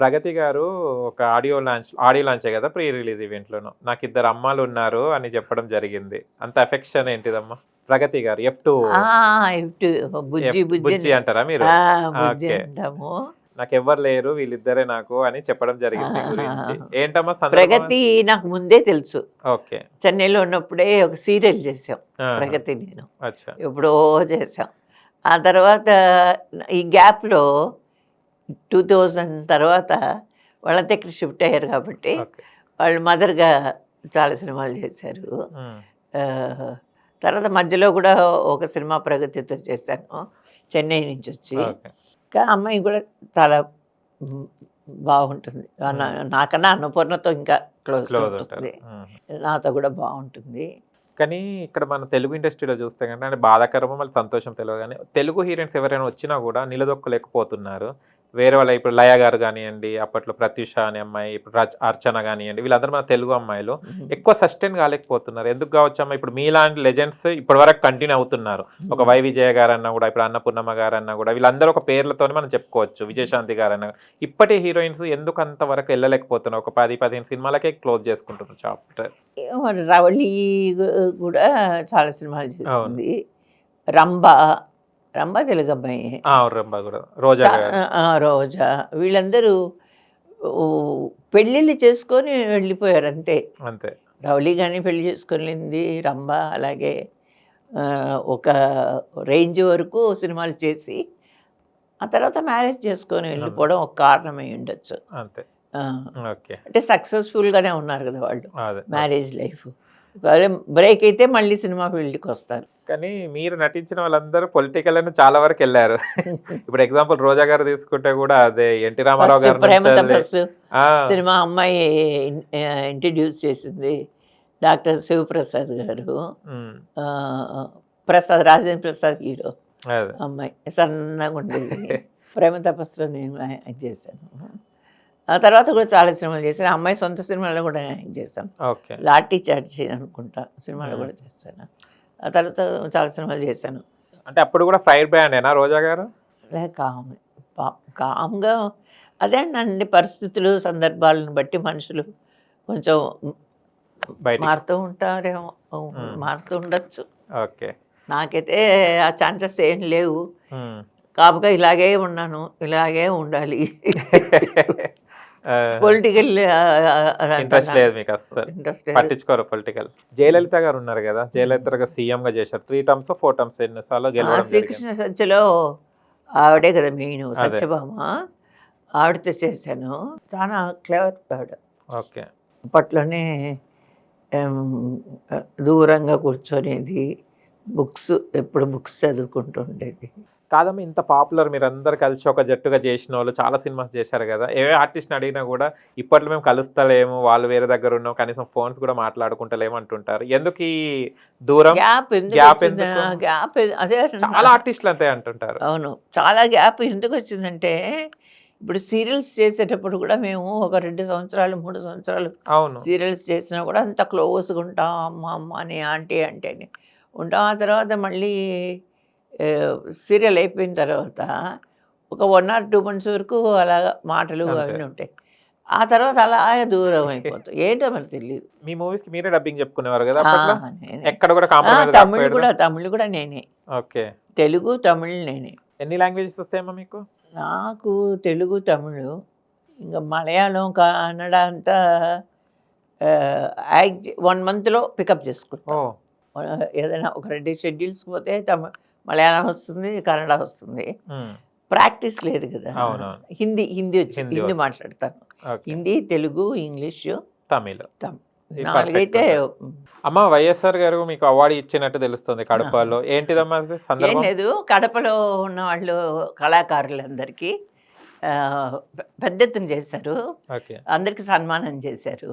ప్రగతి గారు ఒక ఆడియో లాంచే కదా ప్రీ రిలీజ్ ఈవెంట్‌లోను. నాకిద్దరు అమ్మాలున్నారు అని చెప్పడం జరిగింది. అంత ఎఫెక్షన్ ఏంటిదమ్మా? ప్రగతి గారు ఆ! ఇటు బుజ్జి బుజ్జి బుజ్జి అంటారా మీరు? ఆ! బుజ్జి ఓకే. అంటాము. నాకెవ్వరు లేరు వీళ్ళిద్దరే నాకు అని చెప్పడం జరిగింది మీ గురించి. ఏంటమ్మా సందర్భం? ప్రగతి నాకు ముందే తెలుసు. ఓకే. చెన్నైలో ఉన్నప్పుడే ఒక సీరియల్ చేసాం. ఆహా! ప్రగతి నేను. అచ్చా! ఎప్పుడో చేసాం. ఆ తర్వాత ఈ గ్యాప్‌లో 2000 తర్వాత వాళ్ళంతా ఇక్కడ షిఫ్ట్ అయ్యారు కాబట్టి, ఓకే. వాళ్ళు మదర్‌గా చాలా సినిమాలు చేశారు. హ్మ్. ఆహ్, తర్వాత మధ్యలో కూడా ఒక సినిమా ప్రగతితో చేశాను. చెన్నై నుంచొచ్చి. ఓకే. అమ్మాయి కూడా చాలా హ్మ్, బాగుంటుంది. నాకన్నా అన్నపూర్ణతో ఇంకా క్లోజ్‌గా క్లోజ్ ఉంటారు. ఉంటుంది. హుహు. నాతో కూడా బాగుంటుంది. కానీ ఇక్కడ మన తెలుగు ఇండస్ట్రీలో చూస్తే గనుక అంటే బాధాకరమో మళ్ళీ సంతోషం తెలవదు గానీ, తెలుగు హీరోయిన్స్ ఎవరైనా వచ్చినా గూడా నిలదొక్కలేకపోతున్నారు. వేరే వాళ్ళ ఇప్పుడు 'లయ' గారు గానియండి, అప్పట్లో 'ప్రత్యూష' అనే అమ్మాయి, ఇప్పుడు 'అర్చన' గానియండి, వీళ్ళందరూ మన తెలుగు అమ్మాయిలు. ఎక్కువ సస్టైన్ కాలేకపోతున్నారు. ఎందుకు కావచ్చమ్మా? ఇప్పుడు మీలాంటి లెజెండ్స్ ఇప్పటి వరకు కంటిన్యూ అవుతున్నారు. ఒక 'వై. విజయ' గారన్నా గూడా, ఇప్పుడు 'అన్నపూర్ణమ్మ' గారన్నా గూడా, వీళ్ళందరూ ఒక పేర్లతోనే మనం చెప్పుకోవచ్చు. 'విజయశాంతి' గారన్నా. ఇప్పటి హీరోయిన్స్ ఎందుకు అంతవరకు ఎళ్ళలేకపోతున్నారు? ఒక 10, 15 సినిమాలకే క్లోజ్ చేసుకుంటున్నారు చాప్టర్. ఏమో మరి రవళి కూడా చాలా సినిమాలు అవును. చేసింది. రంభ, రంభ తెలుగు అమ్మాయి. ఆ! 'రంభ' గూడా. 'రోజా' గారు. రోజా వీళ్ళందరూ ఓ పెళ్ళిళ్ళు చేసుకొని వెళ్ళిపోయారు అంతే. అంతే. రవళి గాని పెళ్లి చేసుకెళ్ళింది. రంభ అలాగే ఒక రేంజ్ వరకు సినిమాలు చేసి, ఆ తర్వాత మ్యారేజ్ చేసుకొని వెళ్ళిపోవడం ఒక కారణమై ఉండొచ్చు. అంతే. ఆ! ఓకే. అంటే సక్సెస్‌ఫుల్‌గానే ఉన్నారు కదా వాళ్ళు. అదే. Marriage life. ఒకవేళ బ్రేక్ అయితే మళ్ళీ సినిమా ఫీల్డ్‌కొస్తారు. కానీ మీరు నటించిన వాళ్ళందరూ పొలిటికల్‌లోనే చాలా వరకెళ్లారు. ఇప్పుడు ఎగ్జాంపుల్ 'రోజా' గారు తీసుకుంటే గూడా అదే 'ఎన్టీ రామారావు' ఫస్ట్ గారి 'ప్రేమ నుంచెల్లి తపస్సు' ఆ! సినిమా అమ్మాయి ఇంట్రడ్యూస్ చేసింది. డాక్టర్ శివప్రసాద్ గారు. హ్మ్. రాజేంద్ర ప్రసాద్ హీరో. అదే. అమ్మాయి సన్నగా ఉండేది. 'ప్రేమ తపస్సులో' నేను యాక్ట్ చేశాను. ఆ తర్వాత కూడా చాలా సినిమాలు చేశాను. ఆ అమ్మాయి సొంత సినిమాలో కూడా యాక్ట్ చేశాను. ఓకే. 'లాఠీ చార్జీ' అనుకుంటా సినిమాలో హ్మ్. కూడా చేశాను. ఆ తర్వాత చాలా సినిమాలు చేశాను. అంటే అప్పుడు గూడా ఫైర్ బ్రాండేనా 'రోజా' గారు? కామ్ కామ్‌గా అదేనండి పరిస్థితులు, సందర్భాలను బట్టి మనుషులు కొంచెం బయటికి. మారుతూ ఉంటారేమో. హ్మ్. మారుతూ ఉండొచ్చు. ఓకే. నాకైతే ఆ ఛాన్సెస్ ఏం లేవు. హ్మ్. కాపుగా ఇలాగే ఉన్నాను. ఇలాగే ఉండాలి. ఆహా! పొలిటికల్ అదంతా ఇంట్రెస్ట్ లేదు మీకస్సలు. ఇంట్రెస్ట్ లేదు. పట్టించుకోరు పొలిటికల్. 'జయలలిత' గారున్నారు గదా! 'జయలలిత' గారు సీఎంగా చేశారు. 3 టర్మ్సో, 4 టర్మ్సో ఎన్ని సార్లో గెలవడం జరిగింది. 'శ్రీకృష్ణ సత్యలో' ఆవిడే కదా మెయిను అదే. సత్యభామ. ఆవిడతో చేశాను. చాలా క్లెవర్ ఆవిడ. ఓకే. అప్పట్లోనే దూరంగా కూర్చొనేది. ఎప్పుడు బుక్స్ చదువుకుంటూ ఉండేది. కాదమ్మా ఇంత పాపులర్ మీరందరూ కలిసి ఒక జట్టుగా చేసినోళ్ళు చాలా సినిమాస్ చేశారు గదా! ఏ ఆర్టిస్ట్‌ని అడిగినా గూడా ఇప్పట్లో మేము కలుస్తలేము. వాళ్ళు వేరే దగ్గర ఉన్నాం. కనీసం ఫోన్స్ కూడా మాట్లాడుకుంటలేము అంటుంటారు. ఎందుకీ దూరం? గ్యాప్ గ్యాప్ ఎందుకొచ్చిందా? ఎందుకు? గ్యాప్ అదే చాలా ఆర్టిస్ట్‌లు అంతే అంటుంటారు. అవును. చాలా గ్యాప్ ఎందుకొచ్చిందంటే, ఇప్పుడు సీరియల్స్ చేసేటప్పుడు కూడా మేము ఒక 2 సంవత్సరాలు, 3 సంవత్సరాలు అవును. సీరియల్స్ చేసినా కూడా అంత క్లోజ్‌గా ఉంటాం. అమ్మ, అమ్మ అని, ఆంటీ, ఆంటీ అని ఉంటాం. ఆ తర్వాత మళ్ళీ సీరియల్ అయిపోయిన తర్వాత ఒక 1 ఆర్ 2 మంత్స్ వరకు అలాగా మాటలు అంతే. అవన్నీ ఉంటాయి. ఆ తర్వాత అలాగే దూరం అయిపోతాం. ఏంటో మరి తెలీదు. మీ మూవీస్‌కి మీరే డబ్బింగ్ చెప్పుకునేవారు గదా! ఆ! అప్పట్లో? నేనే. ఎక్కడ కూడా కాంప్రమైజ్ కాకపోయారుగా? తమిళ్ కూడా నేనే. ఓకే. తెలుగు, తమిళ్ నేనే. ఎన్ని లాంగ్వేజెస్ వస్తాయమ్మా మీకు? నాకు తెలుగు, తమిళు, ఇంక మలయాళం, కన్నడ అంతా యాక్ట్ 1 మంత్‌లో పికప్ చేసుకుంటా. ఓహ్! ఏదైనా ఒక 2 షెడ్యూల్స్‌కి పోతే మలయాళం వస్తుంది, కన్నడ వస్తుంది. హ్మ్. ప్రాక్టీస్ లేదు కదా! అవునవును. హిందీ హిందీ హిందీ వస్తుంది. మాట్లాడతాను. ఓకే. హిందీ, తెలుగు, ఇంగ్లీషు, తమిళ్. తమిళ్. ఇది 4 పర్ఫెక్ట్ అయితే ఉంటది. అమ్మ వైఎస్ఆర్ గారు మీకు అవార్డ్ ఇచ్చినట్టు తెలుస్తుంది ఆహా! కడపలో. ఏంటిదమ్మా అది ఏం సందర్భం? లేదు. కడపలో ఉన్నవాళ్ళు కళాకారులందరికీ పెద్ద ఎత్తున చేశారు. ఓకే. అందరికి సన్మానం చేశారు.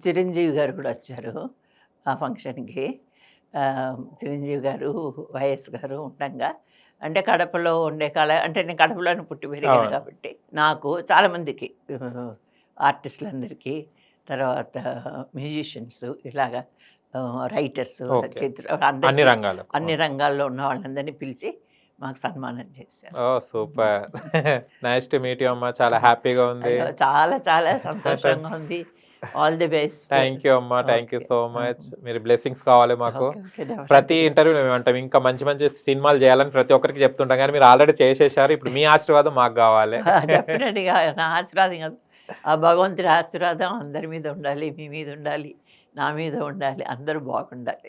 చిరంజీవి గారు కూడా వచ్చారు ఆ ఫంక్షన్‌కి. చిరంజీవి గారు, వైఎస్ గారు ఉండంగా అంటే కడపలో ఉండే అంటే నేను కడపలోనే పుట్టి పెరిగాను అవును. కాబట్టి నాకు చాలామందికి ఆర్టిస్టులందరికీ, తర్వాత మ్యూజిషియన్స్ ఇలాగా రైటర్స్, ఓకే. రచయితలు అన్ని అందరికీ రంగాలకు. అన్ని ఓకే. రంగాల్లో ఉన్న వాళ్ళందరినీ పిలిచి మాకు సన్మానం చేశారు. Oh super. Nice to meet you అమ్మ. చాలా హ్యాపీగా ఉంది. అయ్యో! చాలా చాలా సంతోషంగా ఉంది. All the best. Thank you అమ్మ. Thank you okay. So much. మీరు బ్లెస్సింగ్స్ కావాలి మాకు. ఓకే. ఓకే. ప్రతి ఇంటర్వ్యూలో మేము అంటాం ఇంకా మంచి మంచి సినిమాలు చేయాలని ప్రతి ఒక్కరికి చెప్తుంటాం కానీ మీరు ఆల్రెడీ చేసేసారు. ఇప్పుడు మీ ఆశీర్వాదం మాకు కావాలి. డెఫినెట్‌గా నా ఆశీర్వాదం కాదు. ఆ భగవంతుడి ఆశీర్వాదం అందరి మీద ఉండాలి. మీ మీద ఉండాలి. నా మీద ఉండాలి. అందరూ బాగుండాలి.